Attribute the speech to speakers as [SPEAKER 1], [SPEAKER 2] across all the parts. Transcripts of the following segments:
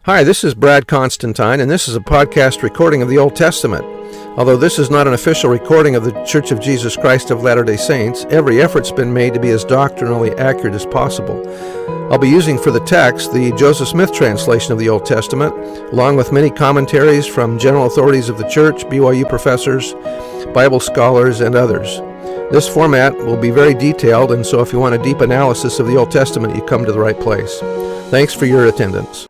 [SPEAKER 1] Hi, this is Brad Constantine, and this is a podcast recording of the Old Testament. Although this is not an official recording of the Church of Jesus Christ of Latter-day Saints, every effort's been made to be as doctrinally accurate as possible. I'll be using for the text the Joseph Smith translation of the Old Testament, along with many commentaries from general authorities of the Church, BYU professors, Bible scholars, and others. This format will be very detailed, and so if you want a deep analysis of the Old Testament, you come to the right place. Thanks for your attendance.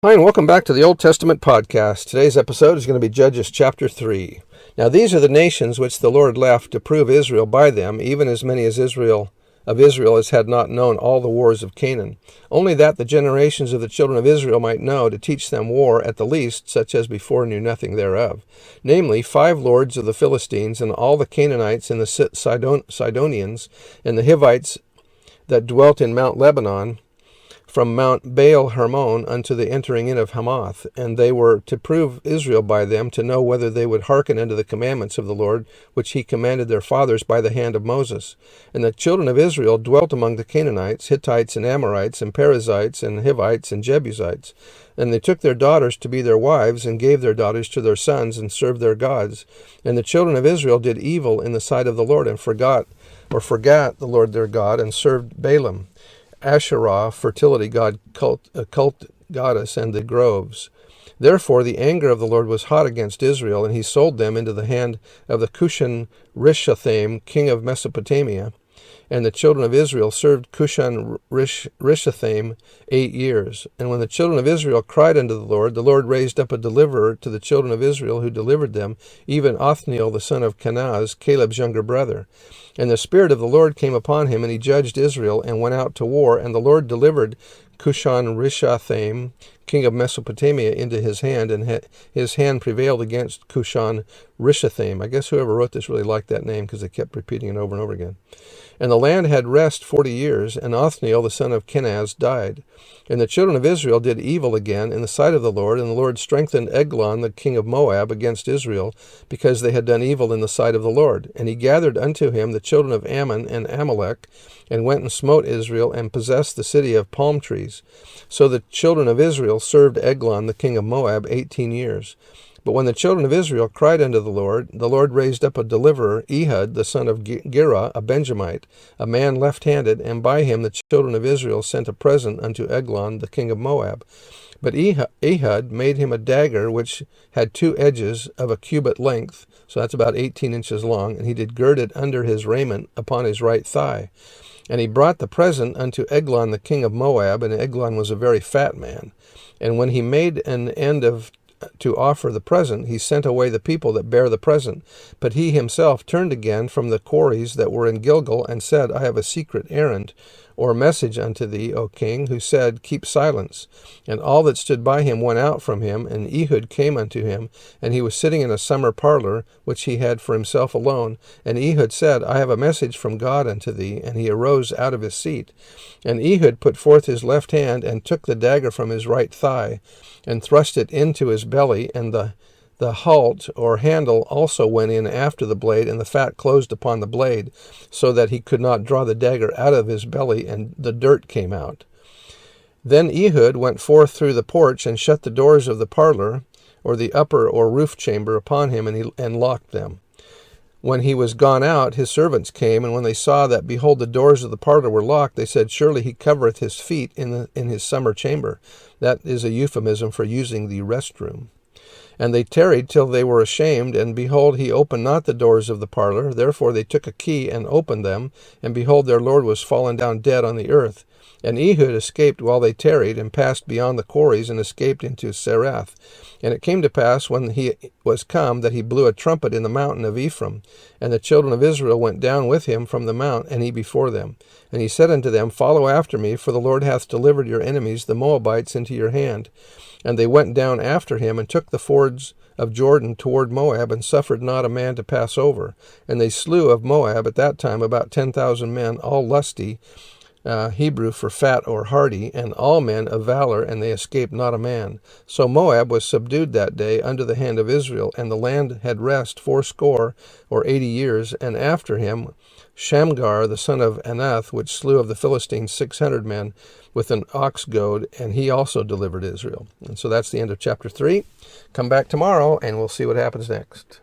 [SPEAKER 1] Hi, and welcome back to the Old Testament podcast. Today's episode is going to be Judges chapter 3. Now these are the nations which the Lord left to prove Israel by them, even as many as Israel as had not known all the wars of Canaan. Only that the generations of the children of Israel might know, to teach them war at the least, such as before knew nothing thereof. Namely, 5 lords of the Philistines, and all the Canaanites, and the Sidonians, and the Hivites that dwelt in Mount Lebanon, from Mount Baal Hermon unto the entering in of Hamath, and they were to prove Israel by them, to know whether they would hearken unto the commandments of the Lord, which he commanded their fathers by the hand of Moses. And the children of Israel dwelt among the Canaanites, Hittites, and Amorites, and Perizzites, and Hivites, and Jebusites. And they took their daughters to be their wives, and gave their daughters to their sons, and served their gods. And the children of Israel did evil in the sight of the Lord, and forgot the Lord their God, and served Balaam, Asherah, fertility god, cult goddess, and the groves. Therefore the anger of the Lord was hot against Israel, and he sold them into the hand of the Cushan Rishathaim, king of Mesopotamia. And the children of Israel served Cushan Rishathaim 8 years. And when the children of Israel cried unto the Lord raised up a deliverer to the children of Israel, who delivered them, even Othniel the son of Kenaz, Caleb's younger brother. And the Spirit of the Lord came upon him, and he judged Israel, and went out to war. And the Lord delivered Cushan Rishathaim, king of Mesopotamia, into his hand, and his hand prevailed against Cushan Rishathaim. I guess whoever wrote this really liked that name, because they kept repeating it over and over again. And the land had rest 40 years, and Othniel the son of Kenaz died. And the children of Israel did evil again in the sight of the Lord, and the Lord strengthened Eglon the king of Moab against Israel, because they had done evil in the sight of the Lord. And he gathered unto him the children of Ammon and Amalek, and went and smote Israel, and possessed the city of palm trees. So the children of Israel served Eglon the king of Moab 18 years. But when the children of Israel cried unto the Lord raised up a deliverer, Ehud the son of Gera, a Benjamite, a man left-handed, and by him the children of Israel sent a present unto Eglon the king of Moab. But Ehud made him a dagger which had 2 edges of a cubit length, so that's about 18 inches long, and he did gird it under his raiment upon his right thigh. And he brought the present unto Eglon the king of Moab, and Eglon was a very fat man. And when he made an end to offer the present, he sent away the people that bare the present. But he himself turned again from the quarries that were in Gilgal, and said, I have a secret errand, or message unto thee, O king, who said, Keep silence. And all that stood by him went out from him, and Ehud came unto him, and he was sitting in a summer parlor, which he had for himself alone. And Ehud said, I have a message from God unto thee. And he arose out of his seat. And Ehud put forth his left hand, and took the dagger from his right thigh, and thrust it into his belly, and the halt or handle also went in after the blade, and the fat closed upon the blade, so that he could not draw the dagger out of his belly, and the dirt came out. Then Ehud went forth through the porch, and shut the doors of the parlor, or the upper or roof chamber, upon him, and locked them. When he was gone out, his servants came, and when they saw that, behold, the doors of the parlor were locked, they said, Surely he covereth his feet in his summer chamber. That is a euphemism for using the restroom. And they tarried till they were ashamed, and behold, he opened not the doors of the parlor. Therefore they took a key and opened them, and behold, their lord was fallen down dead on the earth. And Ehud escaped while they tarried, and passed beyond the quarries, and escaped into Serath. And it came to pass, when he was come, that he blew a trumpet in the mountain of Ephraim. And the children of Israel went down with him from the mount, and he before them. And he said unto them, Follow after me, for the Lord hath delivered your enemies, the Moabites, into your hand. And they went down after him, and took the fords of Jordan toward Moab, and suffered not a man to pass over. And they slew of Moab at that time about 10,000 men, all lusty, Hebrew for fat or hardy, and all men of valor, and they escaped not a man. So Moab was subdued that day under the hand of Israel, and the land had rest 80 or 80 years. And after him Shamgar, the son of Anath, which slew of the Philistines 600 men with an ox goad, and he also delivered Israel. And so that's the end of chapter 3. Come back tomorrow, and we'll see what happens next.